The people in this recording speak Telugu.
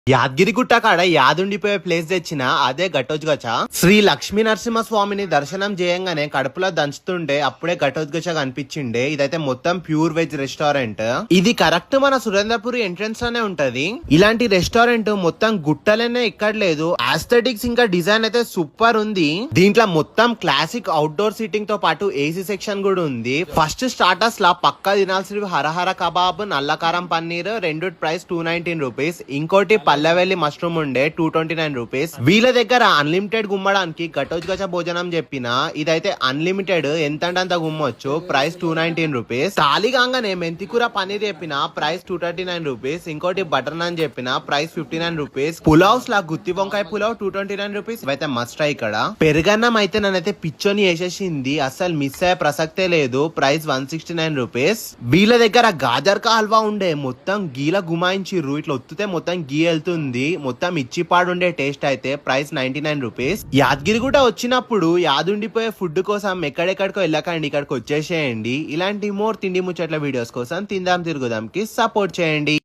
యాదగిరిగుట్ట కాడ యాదుండిపోయే ప్లేస్ తెచ్చిన అదే ఘటోత్కచ. శ్రీ లక్ష్మీ నరసింహ స్వామిని దర్శనం చేయంగానే కడుపులో దంచుతుండే అప్పుడే ఘటోత్కచ కనిపించిండే. ఇదైతే మొత్తం ప్యూర్ వెజ్ రెస్టారెంట్. ఇది కరెక్ట్ మన సురేంద్రపురి ఎంట్రన్స్ లోనే ఉంటది. ఇలాంటి రెస్టారెంట్ మొత్తం గుట్టలనే ఇక్కడ లేదు. ఆస్థెటిక్స్ ఇంకా డిజైన్ అయితే సూపర్ ఉంది. దీంట్లో మొత్తం క్లాసిక్ అవుట్డోర్ సీటింగ్ తో పాటు ఏసీ సెక్షన్ కూడా ఉంది. ఫస్ట్ స్టార్టర్స్ లా పక్కా తినాల్సినవి హరహర కబాబ్, నల్లకారం పన్నీర్, రెండు ప్రైస్ 219 రూపీస్. ఇంకోటి పల్లెవెల్లి మష్రూమ్ ఉండే 229 రూపీస్. వీళ్ళ దగ్గర అన్లిమిటెడ్ గుమ్మడానికి ఘటోత్కచ భోజనం చెప్పిన ఇదైతే అన్లిమిటెడ్ ఎంతంటే గుమ్మొచ్చు. Price 219 rupees. తాలిగానే మెంతికూర పన్నీర్ చెప్పిన ప్రైస్ 239 రూపీస్. ఇంకోటి బటర్ నాన్ చెప్పిన ప్రైస్ 59 రూపీస్. పులావ్స్ లా గుత్తి వంకాయ పులావ్ 229 రూపీస్. అయితే మస్ట్ ఇక్కడ పెరుగన్నం అయితే నన్నైతే పిచ్చోని వేసేసింది. అసలు మిస్ అయ్యే ప్రసక్తే లేదు. Price 169 rupees. వీళ్ళ దగ్గర గాజర్ కా హల్వా ఉండే మొత్తం గీల గుమాయించిర్రు. ఇట్లా ఒత్తుతే మొత్తం గీ వెళ్తుంది. మొత్తం ఇచ్చిపాడుండే టేస్ట్ అయితే ప్రైస్ 99 రూపీస్. యాదగిరిగుట్ట వచ్చినప్పుడు యాదుండిపోయే ఫుడ్ కోసం ఎక్కడెక్కడికో వెళ్ళకండి, ఇక్కడికి వచ్చేసేయండి. ఇలాంటి మోర్ తిండి ముచ్చట్ల వీడియోస్ కోసం తిందాం తిరుగుదాం కి సపోర్ట్ చేయండి.